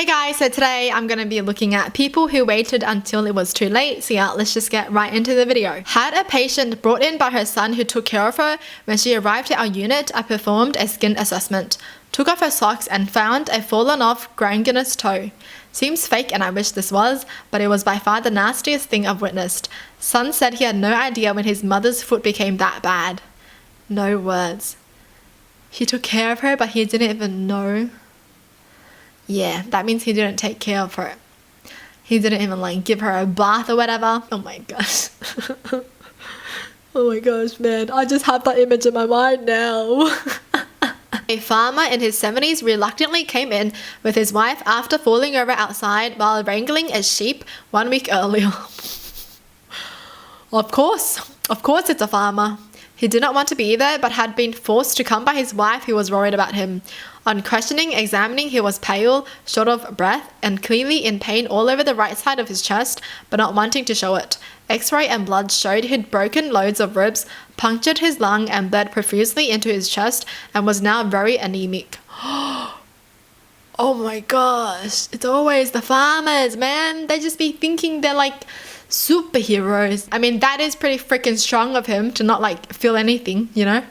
Hey guys, so today I'm going to be looking at people who waited until it was too late. So yeah, let's just get right into the video. Had a patient brought in by her son who took care of her. When she arrived at our unit, I performed a skin assessment. Took off her socks and found a fallen off gangrenous toe. Seems fake and I wish this was, but it was by far the nastiest thing I've witnessed. Son said he had no idea when his mother's foot became that bad. No words. He took care of her, but he didn't even know. Yeah, that means he didn't take care of her. He didn't even give her a bath or whatever. Oh my gosh. Oh my gosh, man. I just have that image in my mind now. A farmer in his 70s reluctantly came in with his wife after falling over outside while wrangling a sheep 1 week earlier. Of course it's a farmer. He did not want to be there, but had been forced to come by his wife who was worried about him. On examining, he was pale, short of breath, and clearly in pain all over the right side of his chest, but not wanting to show it. X-ray and blood showed he'd broken loads of ribs, punctured his lung, and bled profusely into his chest, and was now very anemic. Oh my gosh, it's always the farmers, man. They just be thinking they're like superheroes. I mean, that is pretty freaking strong of him to not feel anything, you know?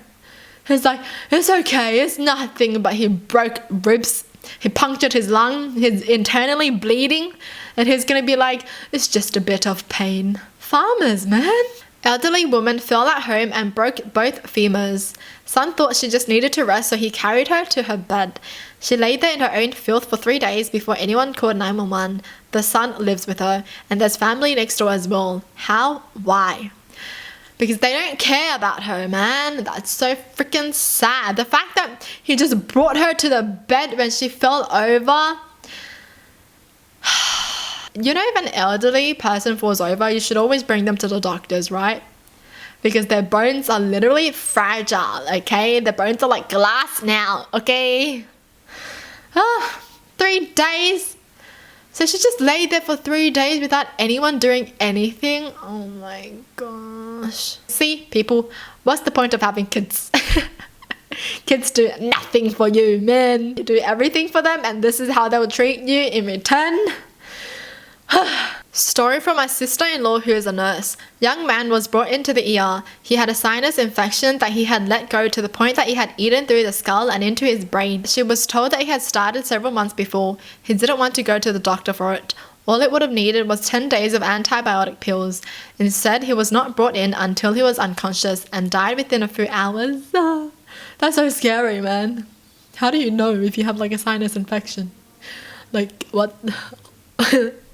He's like, it's okay, it's nothing, but he broke ribs, he punctured his lung, he's internally bleeding, and he's gonna be like, it's just a bit of pain. Farmers, man. Elderly woman fell at home and broke both femurs. Son thought she just needed to rest, so he carried her to her bed. She lay there in her own filth for 3 days before anyone called 911. The son lives with her, and there's family next door as well. How? Why? Because they don't care about her, man. That's so freaking sad. The fact that he just brought her to the bed when she fell over. You know, if an elderly person falls over, you should always bring them to the doctors, right? Because their bones are literally fragile, okay? Their bones are like glass now, okay? 3 days. So she just lay there for 3 days without anyone doing anything. Oh my gosh. See, people, what's the point of having kids? Kids do nothing for you, man. You do everything for them, and this is how they will treat you in return. Story from my sister-in-law who is a nurse. Young man was brought into the ER. He had a sinus infection that he had let go to the point that he had eaten through the skull and into his brain. She was told that he had started several months before. He didn't want to go to the doctor for it. All it would have needed was 10 days of antibiotic pills. Instead, he was not brought in until he was unconscious and died within a few hours. That's so scary, man. How do you know if you have a sinus infection? What?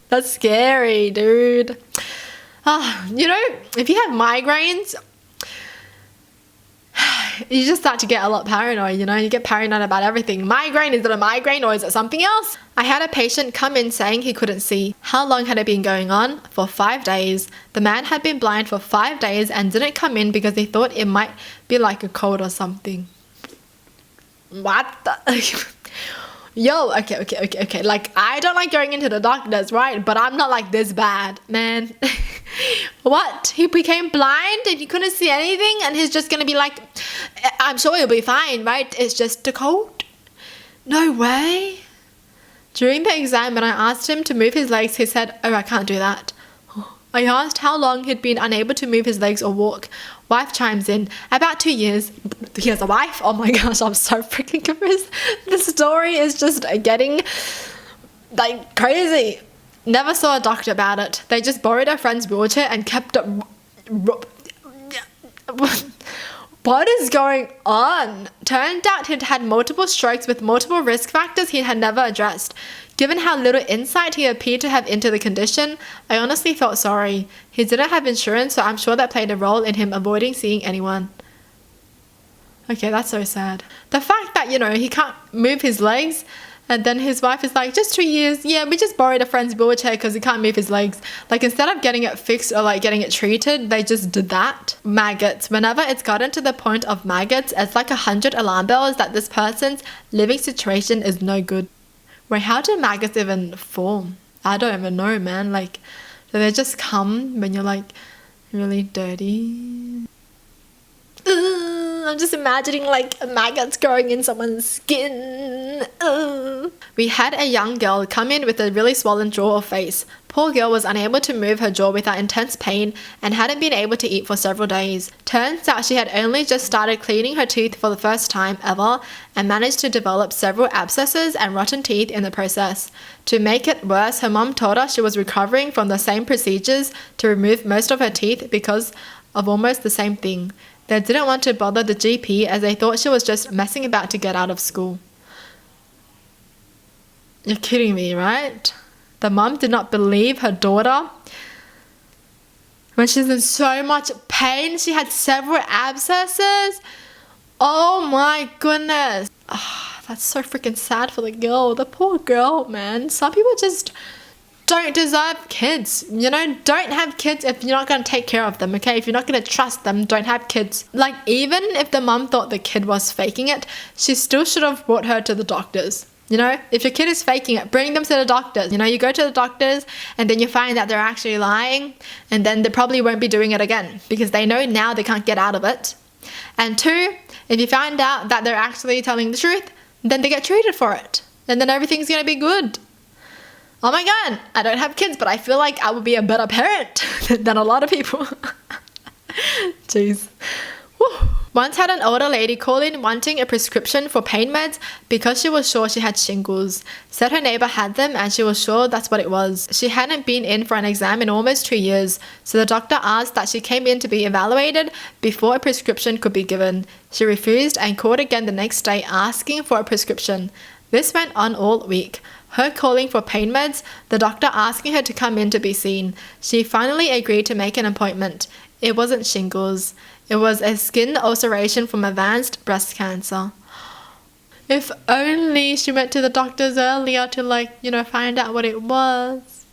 That's scary, dude. You know, if you have migraines, you just start to get a lot paranoid, you know? You get paranoid about everything. Migraine, is it a migraine or is it something else? I had a patient come in saying he couldn't see. How long had it been going on? For 5 days. The man had been blind for 5 days and didn't come in because he thought it might be like a cold or something. What the... Yo, okay. I don't like going into the doctors, right? But I'm not this bad, man. What? He became blind and he couldn't see anything and he's just gonna be like, I'm sure he'll be fine, right? It's just a cold. No way. During the exam, when I asked him to move his legs, he said, oh, I can't do that. I asked how long he'd been unable to move his legs or walk. Wife chimes in, about 2 years. He has a wife? Oh my gosh, I'm so freaking confused. The story is just getting crazy. Never saw a doctor about it. They just borrowed a friend's wheelchair and kept it. What is going on? Turned out he'd had multiple strokes with multiple risk factors he had never addressed. Given how little insight he appeared to have into the condition, I honestly felt sorry. He didn't have insurance, so I'm sure that played a role in him avoiding seeing anyone. Okay, that's so sad. The fact that, you know, he can't move his legs, and then his wife is like, just 2 years. Yeah, we just borrowed a friend's wheelchair because he can't move his legs. Instead of getting it fixed or getting it treated, they just did that. Maggots. Whenever it's gotten to the point of maggots, it's like 100 alarm bells that this person's living situation is no good. Wait, how do maggots even form? I don't even know, man. Do they just come when you're really dirty? I'm just imagining like maggots growing in someone's skin. We had a young girl come in with a really swollen jaw or face. Poor girl was unable to move her jaw without intense pain and hadn't been able to eat for several days. Turns out she had only just started cleaning her teeth for the first time ever and managed to develop several abscesses and rotten teeth in the process. To make it worse, her mom told her she was recovering from the same procedures to remove most of her teeth because of almost the same thing. They didn't want to bother the GP as they thought she was just messing about to get out of school. You're kidding me, right? The mom did not believe her daughter when she's in so much pain. She had several abscesses. Oh my goodness. That's so freaking sad for the girl. The poor girl, man. Some people just don't deserve kids. You know, don't have kids if you're not going to take care of them, okay? If you're not going to trust them, don't have kids. Like, even if the mom thought the kid was faking it, she still should have brought her to the doctors. You know, if your kid is faking it, bring them to the doctors. You know, you go to the doctors and then you find that they're actually lying, and then they probably won't be doing it again because they know now they can't get out of it. And two, if you find out that they're actually telling the truth, then they get treated for it. And then everything's going to be good. Oh my God, I don't have kids, but I feel like I would be a better parent than a lot of people. Jeez. Whew. Once had an older lady call in wanting a prescription for pain meds because she was sure she had shingles. Said her neighbor had them and she was sure that's what it was. She hadn't been in for an exam in almost 2 years, so the doctor asked that she came in to be evaluated before a prescription could be given. She refused and called again the next day asking for a prescription. This went on all week. Her calling for pain meds, the doctor asking her to come in to be seen. She finally agreed to make an appointment. It wasn't shingles. It was a skin ulceration from advanced breast cancer. If only she went to the doctors earlier to, find out what it was.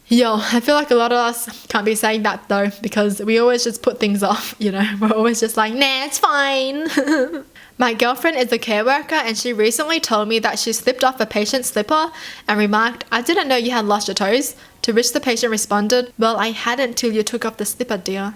Yo, I feel like a lot of us can't be saying that though, because we always just put things off, We're always just like, nah, it's fine. My girlfriend is a care worker and she recently told me that she slipped off a patient's slipper and remarked, "I didn't know you had lost your toes," to which the patient responded, "Well, I hadn't till you took off the slipper, dear."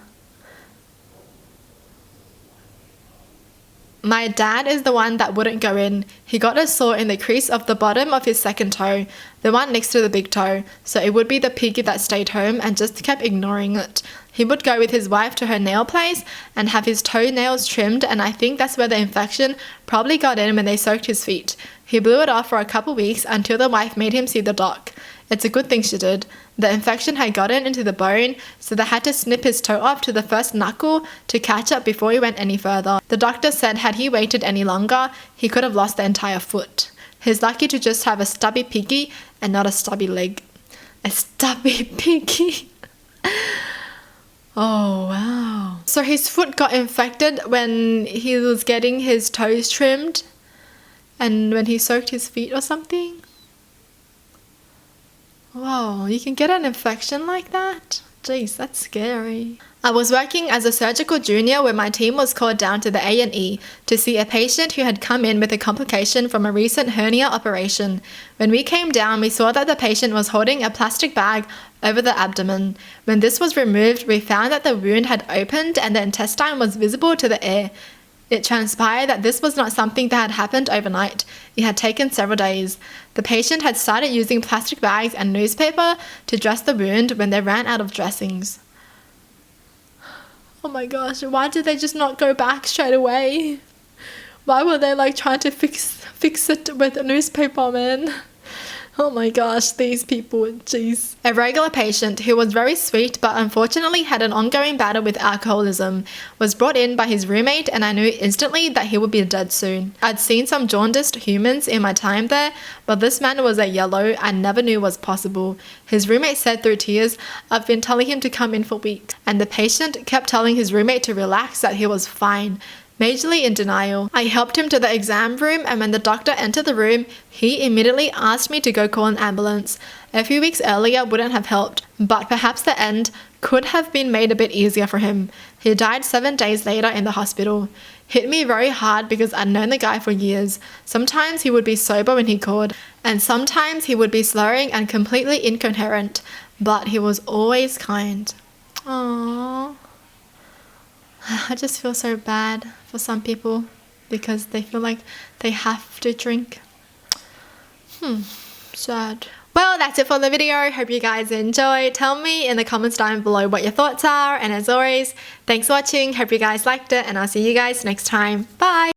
My dad is the one that wouldn't go in. He got a sore in the crease of the bottom of his second toe, the one next to the big toe, so it would be the piggy that stayed home and just kept ignoring it. He would go with his wife to her nail place and have his toenails trimmed, and I think that's where the infection probably got in when they soaked his feet. He blew it off for a couple weeks until the wife made him see the doc. It's a good thing she did. The infection had gotten into the bone, so they had to snip his toe off to the first knuckle to catch up before he went any further. The doctor said had he waited any longer, he could have lost the entire foot. He's lucky to just have a stubby piggy and not a stubby leg. A stubby piggy. Oh, wow. So his foot got infected when he was getting his toes trimmed and when he soaked his feet or something? Whoa, you can get an infection like that? Jeez, that's scary. I was working as a surgical junior when my team was called down to the A&E to see a patient who had come in with a complication from a recent hernia operation. When we came down, we saw that the patient was holding a plastic bag over the abdomen. When this was removed, we found that the wound had opened and the intestine was visible to the air. It transpired that this was not something that had happened overnight. It had taken several days. The patient had started using plastic bags and newspaper to dress the wound when they ran out of dressings. Oh my gosh, why did they just not go back straight away? Why were they trying to fix it with a newspaper, man? Oh my gosh, these people, jeez. A regular patient who was very sweet but unfortunately had an ongoing battle with alcoholism was brought in by his roommate, and I knew instantly that he would be dead soon. I'd seen some jaundiced humans in my time there, but this man was a yellow I never knew was possible. His roommate said through tears, "I've been telling him to come in for weeks," and the patient kept telling his roommate to relax, that he was fine. Majorly in denial. I helped him to the exam room, and when the doctor entered the room, he immediately asked me to go call an ambulance. A few weeks earlier wouldn't have helped, but perhaps the end could have been made a bit easier for him. He died 7 days later in the hospital. Hit me very hard because I'd known the guy for years. Sometimes he would be sober when he called, and sometimes he would be slurring and completely incoherent, but he was always kind. Aww. I just feel so bad for some people because they feel like they have to drink. Sad. Well, that's it for the video. Hope you guys enjoyed. Tell me in the comments down below what your thoughts are. And as always, thanks for watching. Hope you guys liked it. And I'll see you guys next time. Bye.